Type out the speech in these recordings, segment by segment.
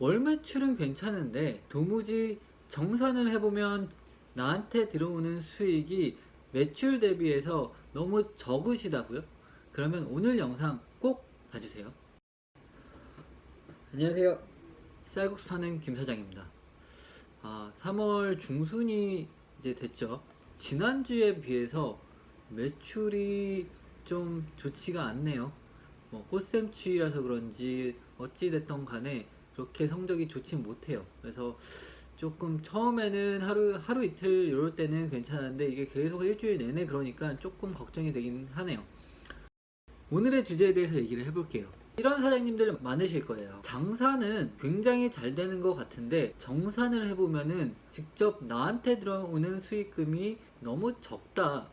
월 매출은 괜찮은데 도무지 정산을 해보면 나한테 들어오는 수익이 매출 대비해서 너무 적으시다고요? 그러면 오늘 영상 꼭 봐주세요. 안녕하세요. 쌀국수 파는 김 사장입니다. 3월 중순이 이제 됐죠. 지난주에 비해서 매출이 좀 좋지가 않네요. 꽃샘추위라서 그런지 어찌됐던 간에 그렇게 성적이 좋지 못해요. 그래서 조금 처음에는 하루 이틀 이럴 때는 괜찮은데 이게 계속 일주일 내내 그러니까 조금 걱정이 되긴 하네요. 오늘의 주제에 대해서 얘기를 해볼게요. 이런 사장님들 많으실 거예요. 장사는 굉장히 잘 되는 것 같은데 정산을 해보면은 직접 나한테 들어오는 수익금이 너무 적다.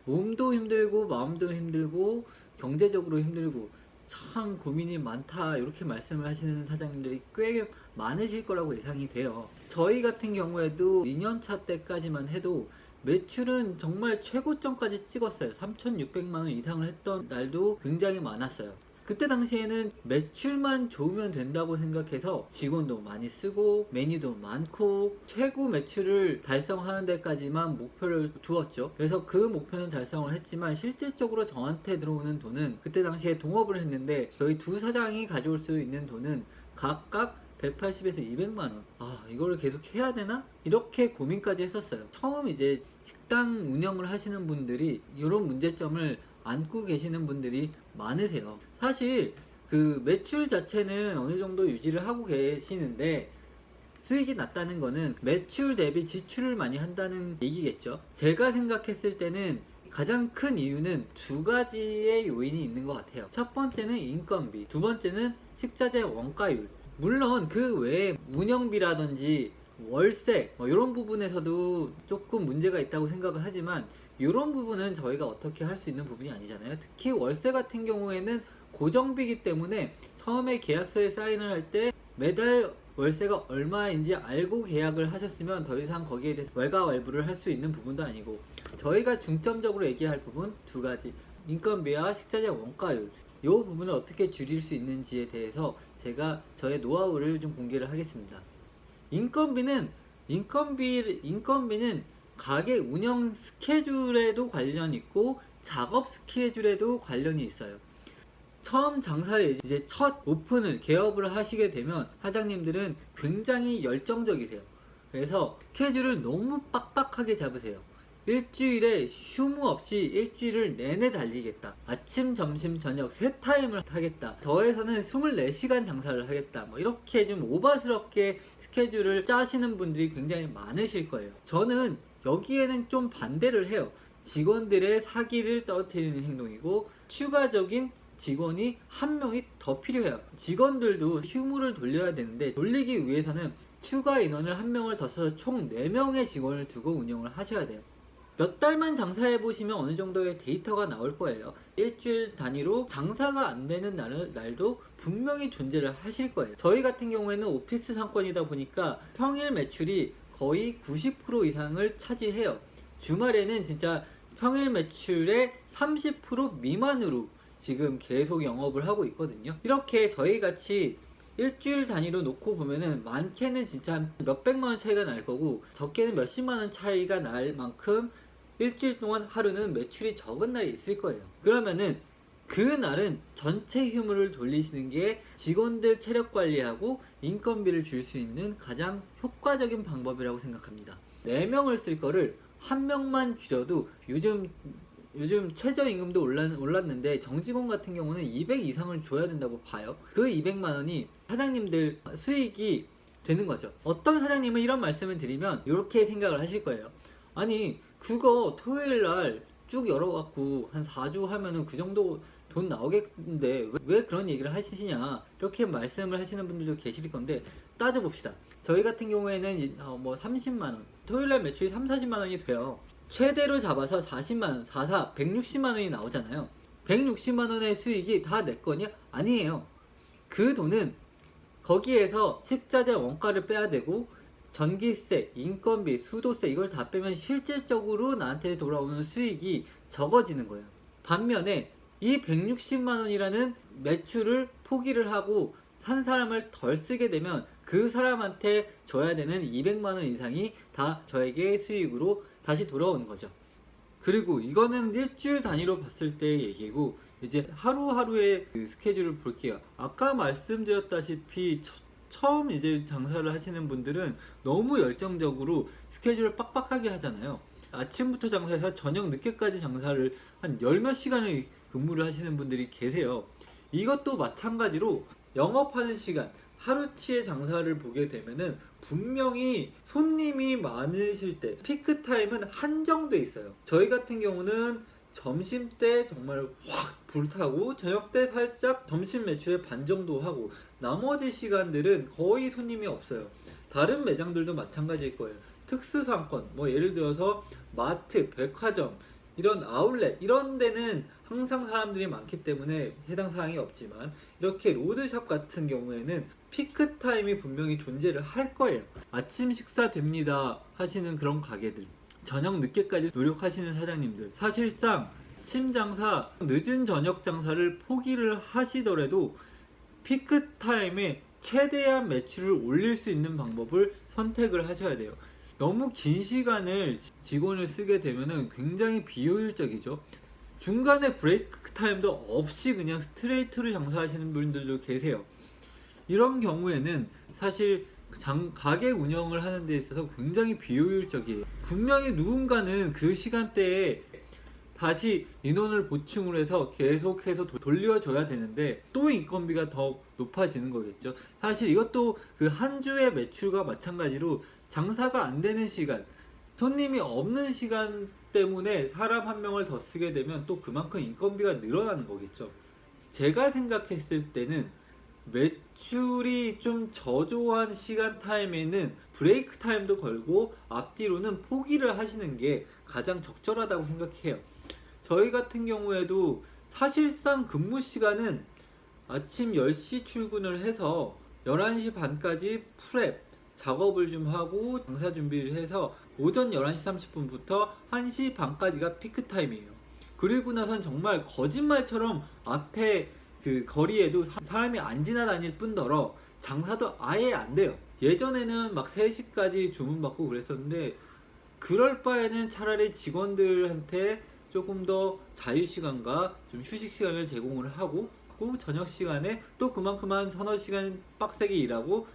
몸도 힘들고 마음도 힘들고 경제적으로 힘들고 참 고민이 많다, 이렇게 말씀을 하시는 사장님들이 꽤 많으실 거라고 예상이 돼요. 저희 같은 경우에도 2년차 때까지만 해도 매출은 정말 최고점까지 찍었어요. 3,600만원 이상을 했던 날도 굉장히 많았어요. 그때 당시에는 매출만 좋으면 된다고 생각해서 직원도 많이 쓰고 메뉴도 많고 최고 매출을 달성하는 데까지만 목표를 두었죠. 그래서 그 목표는 달성을 했지만 실질적으로 저한테 들어오는 돈은, 그때 당시에 동업을 했는데 저희 두 사장이 가져올 수 있는 돈은 각각 180에서 200만원. 이걸 계속 해야 되나? 이렇게 고민까지 했었어요. 처음 이제 식당 운영을 하시는 분들이 이런 문제점을 안고 계시는 분들이 많으세요. 사실 그 매출 자체는 어느 정도 유지를 하고 계시는데 수익이 낮다는 거는 매출 대비 지출을 많이 한다는 얘기겠죠. 제가 생각했을 때는 가장 큰 이유는 두 가지의 요인이 있는 것 같아요. 첫 번째는 인건비, 두 번째는 식자재 원가율. 물론 그 외에 운영비라든지 월세 이런 부분에서도 조금 문제가 있다고 생각을 하지만 이런 부분은 저희가 어떻게 할 수 있는 부분이 아니잖아요. 특히 월세 같은 경우에는 고정비이기 때문에 처음에 계약서에 사인을 할 때 매달 월세가 얼마인지 알고 계약을 하셨으면 더 이상 거기에 대해서 왈가왈부를 할 수 있는 부분도 아니고, 저희가 중점적으로 얘기할 부분 두 가지, 인건비와 식자재 원가율, 이 부분을 어떻게 줄일 수 있는지에 대해서 제가 저의 노하우를 좀 공개를 하겠습니다. 인건비는 가게 운영 스케줄에도 관련 있고 작업 스케줄에도 관련이 있어요. 처음 장사를 이제 첫 오픈을 개업을 하시게 되면 사장님들은 굉장히 열정적이세요. 그래서 스케줄을 너무 빡빡하게 잡으세요. 일주일에 휴무 없이 일주일을 내내 달리겠다. 아침, 점심, 저녁 세 타임을 하겠다. 더해서는 24시간 장사를 하겠다. 이렇게 좀 오버스럽게 스케줄을 짜시는 분들이 굉장히 많으실 거예요. 저는 여기에는 좀 반대를 해요. 직원들의 사기를 떨어뜨리는 행동이고 추가적인 직원이 한 명이 더 필요해요. 직원들도 휴무를 돌려야 되는데 돌리기 위해서는 추가 인원을 한 명을 더 써서 총 4명의 직원을 두고 운영을 하셔야 돼요. 몇 달만 장사해 보시면 어느 정도의 데이터가 나올 거예요. 일주일 단위로 장사가 안 되는 날도 분명히 존재를 하실 거예요. 저희 같은 경우에는 오피스 상권이다 보니까 평일 매출이 거의 90% 이상을 차지해요. 주말에는 진짜 평일 매출의 30% 미만으로 지금 계속 영업을 하고 있거든요. 이렇게 저희 같이 일주일 단위로 놓고 보면은 많게는 진짜 몇백만원 차이가 날 거고 적게는 몇십만원 차이가 날 만큼 일주일 동안 하루는 매출이 적은 날이 있을 거예요. 그러면은 그 날은 전체 휴무를 돌리시는 게 직원들 체력 관리하고 인건비를 줄 수 있는 가장 효과적인 방법이라고 생각합니다. 4명을 쓸 거를 1명만 줄여도 요즘 최저임금도 올랐는데 정직원 같은 경우는 200 이상을 줘야 된다고 봐요. 그 200만 원이 사장님들 수익이 되는 거죠. 어떤 사장님은 이런 말씀을 드리면 이렇게 생각을 하실 거예요. 아니 그거 토요일 날 쭉 열어갖고 한 4주 하면은 그 정도 돈 나오겠는데 왜 그런 얘기를 하시냐, 이렇게 말씀을 하시는 분들도 계실 건데 따져봅시다. 저희 같은 경우에는 30만원, 토요일 날 매출이 30-40만원이 돼요. 최대로 잡아서 40만원, 160만원이 나오잖아요. 160만원의 수익이 다 내 거냐? 아니에요. 그 돈은 거기에서 식자재 원가를 빼야 되고 전기세, 인건비, 수도세 이걸 다 빼면 실질적으로 나한테 돌아오는 수익이 적어지는 거예요. 반면에 이 160만원이라는 매출을 포기를 하고 산 사람을 덜 쓰게 되면 그 사람한테 줘야 되는 200만 원 이상이 다 저에게 수익으로 다시 돌아오는 거죠. 그리고 이거는 일주일 단위로 봤을 때의 얘기고, 이제 하루하루의 그 스케줄을 볼게요. 아까 말씀드렸다시피 처음 이제 장사를 하시는 분들은 너무 열정적으로 스케줄을 빡빡하게 하잖아요. 아침부터 장사해서 저녁 늦게까지 장사를 한 열 몇 시간을 근무를 하시는 분들이 계세요. 이것도 마찬가지로 영업하는 시간, 하루치의 장사를 보게 되면은 분명히 손님이 많으실 때 피크 타임은 한정돼 있어요. 저희 같은 경우는 점심 때 정말 확 불타고 저녁 때 살짝 점심 매출의 반 정도 하고 나머지 시간들은 거의 손님이 없어요. 다른 매장들도 마찬가지일 거예요. 특수 상권, 뭐 예를 들어서 마트, 백화점, 이런 아울렛 이런 데는 항상 사람들이 많기 때문에 해당 사항이 없지만, 이렇게 로드샵 같은 경우에는 피크 타임이 분명히 존재를 할 거예요. 아침 식사 됩니다 하시는 그런 가게들, 저녁 늦게까지 노력하시는 사장님들, 사실상 아침 장사, 늦은 저녁 장사를 포기를 하시더라도 피크 타임에 최대한 매출을 올릴 수 있는 방법을 선택을 하셔야 돼요. 너무 긴 시간을 직원을 쓰게 되면은 굉장히 비효율적이죠. 중간에 브레이크 타임도 없이 그냥 스트레이트로 장사하시는 분들도 계세요. 이런 경우에는 사실 가게 운영을 하는 데 있어서 굉장히 비효율적이에요. 분명히 누군가는 그 시간대에 다시 인원을 보충을 해서 계속해서 돌려줘야 되는데 또 인건비가 더 높아지는 거겠죠. 사실 이것도 그 한 주의 매출과 마찬가지로 장사가 안 되는 시간, 손님이 없는 시간 때문에 사람 한 명을 더 쓰게 되면 또 그만큼 인건비가 늘어나는 거겠죠. 제가 생각했을 때는 매출이 좀 저조한 시간 타임에는 브레이크 타임도 걸고 앞뒤로는 포기를 하시는 게 가장 적절하다고 생각해요. 저희 같은 경우에도 사실상 근무 시간은 아침 10시 출근을 해서 11시 반까지 프랩 작업을 좀 하고 장사 준비를 해서 오전 11시 30분부터 1시 반까지가 피크 타임이에요. 그리고 나선 정말 거짓말처럼 앞에 그 거리에도 사람이 안 지나다닐 뿐더러 장사도 아예 안 돼요. 예전에는 막 3시까지 주문받고 그랬었는데, 그럴 바에는 차라리 직원들한테 조금 더 자유시간과 좀 휴식시간을 제공을 하고, 저녁 시간에 또 그만큼 한 서너 시간 빡세게 일하고,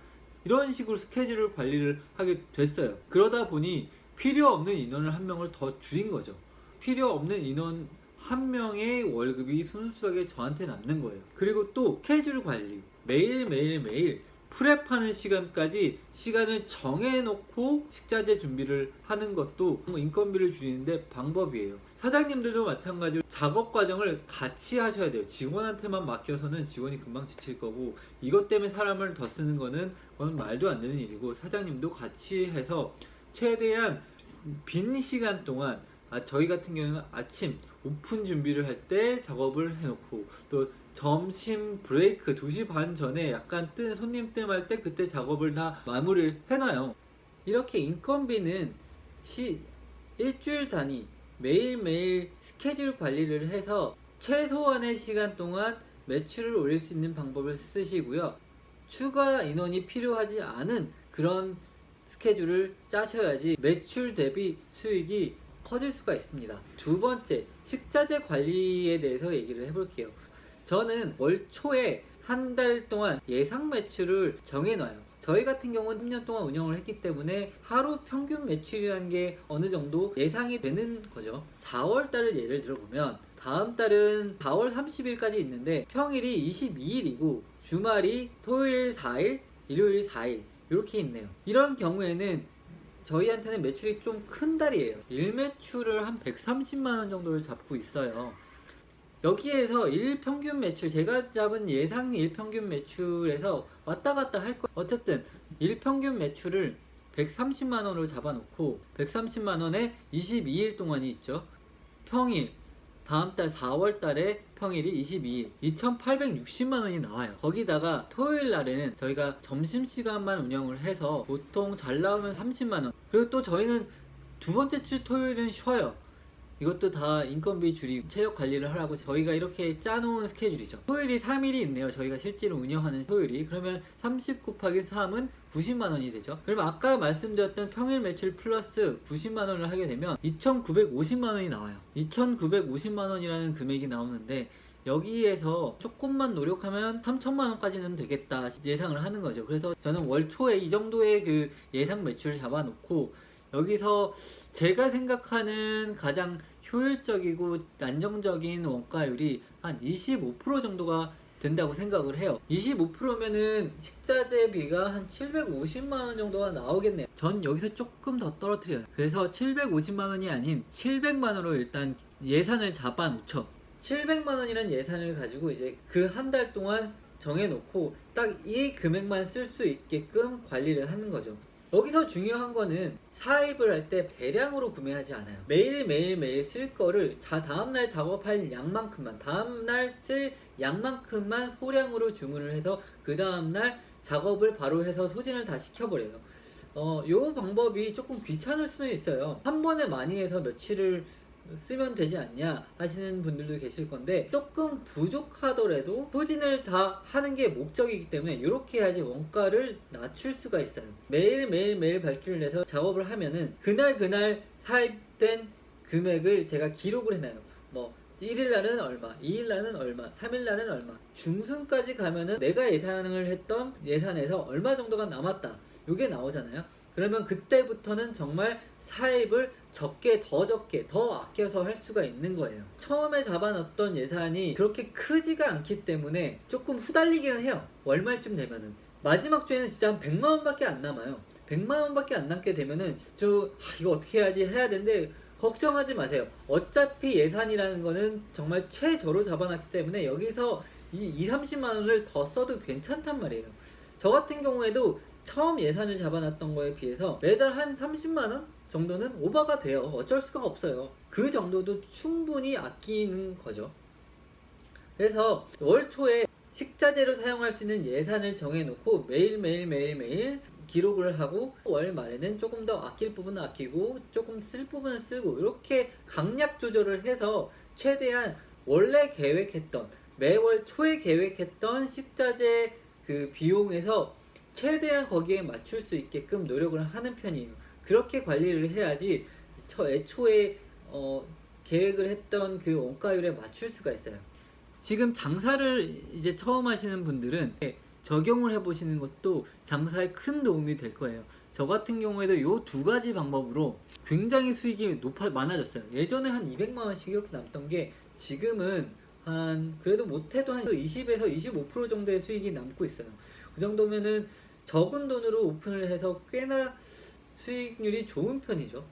이런 식으로 스케줄을 관리를 하게 됐어요. 그러다 보니 필요 없는 인원을 한 명을 더 줄인 거죠. 필요 없는 인원 한 명의 월급이 순수하게 저한테 남는 거예요. 그리고 또 스케줄 관리, 매일 프랩하는 시간까지 시간을 정해놓고 식자재 준비를 하는 것도 인건비를 줄이는데 방법이에요. 사장님들도 마찬가지로 작업 과정을 같이 하셔야 돼요. 직원한테만 맡겨서는 직원이 금방 지칠 거고, 이것 때문에 사람을 더 쓰는 그건 말도 안 되는 일이고, 사장님도 같이 해서 최대한 빈 시간 동안, 저희 같은 경우는 아침 오픈 준비를 할 때 작업을 해놓고, 또 점심 브레이크 2시 반 전에 약간 손님 뜸할 때 그때 작업을 다 마무리를 해놔요. 이렇게 인건비는 일주일 단위 매일매일 스케줄 관리를 해서 최소한의 시간 동안 매출을 올릴 수 있는 방법을 쓰시고요. 추가 인원이 필요하지 않은 그런 스케줄을 짜셔야지 매출 대비 수익이 커질 수가 있습니다. 두 번째, 식자재 관리에 대해서 얘기를 해볼게요. 저는 월 초에 한 달 동안 예상 매출을 정해놔요. 저희 같은 경우는 3년 동안 운영을 했기 때문에 하루 평균 매출이라는 게 어느 정도 예상이 되는 거죠. 4월 달을 예를 들어보면 다음 달은 4월 30일까지 있는데 평일이 22일이고 주말이 토요일 4일, 일요일 4일 이렇게 있네요. 이런 경우에는 저희한테는 매출이 좀 큰 달이에요. 일매출을 한 130만원 정도를 잡고 있어요. 여기에서 일평균 매출, 제가 잡은 예상 일평균 매출에서 왔다 갔다 할 거예요. 어쨌든 일평균 매출을 130만원으로 잡아놓고 130만원에 22일 동안이 있죠. 평일, 다음 달 4월 달에 평일이 22일, 2860만원이 나와요. 거기다가 토요일 날에는 저희가 점심시간만 운영을 해서 보통 잘 나오면 30만원, 그리고 또 저희는 두 번째 주 토요일은 쉬어요. 이것도 다 인건비 줄이고 체력 관리를 하라고 저희가 이렇게 짜놓은 스케줄이죠. 토요일이 3일이 있네요. 저희가 실제로 운영하는 토요일이. 그러면 30 곱하기 3은 90만 원이 되죠. 그러면 아까 말씀드렸던 평일 매출 플러스 90만 원을 하게 되면 2,950만 원이 나와요. 2,950만 원이라는 금액이 나오는데 여기에서 조금만 노력하면 3천만 원까지는 되겠다 예상을 하는 거죠. 그래서 저는 월 초에 이 정도의 그 예상 매출을 잡아놓고 여기서 제가 생각하는 가장 효율적이고 안정적인 원가율이 한 25% 정도가 된다고 생각을 해요. 25%면은 식자재비가 한 750만 원 정도가 나오겠네요. 전 여기서 조금 더 떨어뜨려요. 그래서 750만 원이 아닌 700만 원으로 일단 예산을 잡아 놓죠. 700만 원이라는 예산을 가지고 이제 그 한 달 동안 정해놓고 딱 이 금액만 쓸 수 있게끔 관리를 하는 거죠. 여기서 중요한 거는 사입을 할 때 대량으로 구매하지 않아요. 매일 쓸 거를 다음날 작업할 양만큼만, 다음날 쓸 양만큼만 소량으로 주문을 해서 그 다음날 작업을 바로 해서 소진을 다 시켜버려요. 요 방법이 조금 귀찮을 수는 있어요. 한 번에 많이 해서 며칠을 쓰면 되지 않냐 하시는 분들도 계실 건데, 조금 부족하더라도 소진을 다 하는 게 목적이기 때문에 이렇게 해야지 원가를 낮출 수가 있어요. 매일 발주를 내서 작업을 하면은 그날 사입된 금액을 제가 기록을 해놔요. 뭐 1일날은 얼마, 2일날은 얼마, 3일날은 얼마, 중순까지 가면은 내가 예상을 했던 예산에서 얼마 정도가 남았다, 요게 나오잖아요. 그러면 그때부터는 정말 사입을 더 적게 더 아껴서 할 수가 있는 거예요. 처음에 잡아놨던 예산이 그렇게 크지가 않기 때문에 조금 후달리기는 해요. 월말쯤 되면은 마지막 주에는 진짜 한 100만 원밖에 안 남아요. 100만 원밖에 안 남게 되면은 이거 어떻게 해야지 해야 되는데, 걱정하지 마세요. 어차피 예산이라는 거는 정말 최저로 잡아놨기 때문에 여기서 이 30만 원을 더 써도 괜찮단 말이에요. 저 같은 경우에도 처음 예산을 잡아놨던 거에 비해서 매달 한 30만 원 정도는 오버가 돼요. 어쩔 수가 없어요. 그 정도도 충분히 아끼는 거죠. 그래서 월 초에 식자재로 사용할 수 있는 예산을 정해놓고 매일 기록을 하고, 월 말에는 조금 더 아낄 부분은 아끼고 조금 쓸 부분은 쓰고, 이렇게 강약 조절을 해서 최대한 원래 계획했던, 매월 초에 계획했던 식자재 그 비용에서 최대한 거기에 맞출 수 있게끔 노력을 하는 편이에요. 그렇게 관리를 해야지 애초에 계획을 했던 그 원가율에 맞출 수가 있어요. 지금 장사를 이제 처음 하시는 분들은 적용을 해보시는 것도 장사에 큰 도움이 될 거예요. 저 같은 경우에도 이 두 가지 방법으로 굉장히 수익이 많아졌어요. 예전에 한 200만 원씩 이렇게 남던 게 지금은 그래도 못해도 한 20에서 25% 정도의 수익이 남고 있어요. 그 정도면은 적은 돈으로 오픈을 해서 꽤나 수익률이 좋은 편이죠.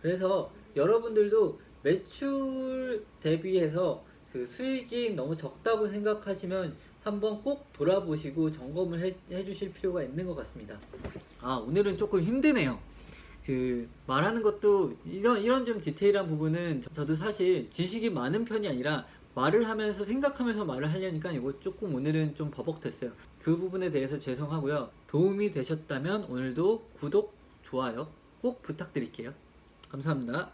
그래서 여러분들도 매출 대비해서 그 수익이 너무 적다고 생각하시면 한번 꼭 돌아보시고 점검을 해주실 필요가 있는 것 같습니다. 오늘은 조금 힘드네요. 말하는 것도 이런 좀 디테일한 부분은 저도 사실 지식이 많은 편이 아니라 말을 하면서 생각하면서 말을 하려니까 이거 조금 오늘은 좀 버벅댔어요. 그 부분에 대해서 죄송하고요. 도움이 되셨다면 오늘도 구독, 좋아요 꼭 부탁드릴게요. 감사합니다.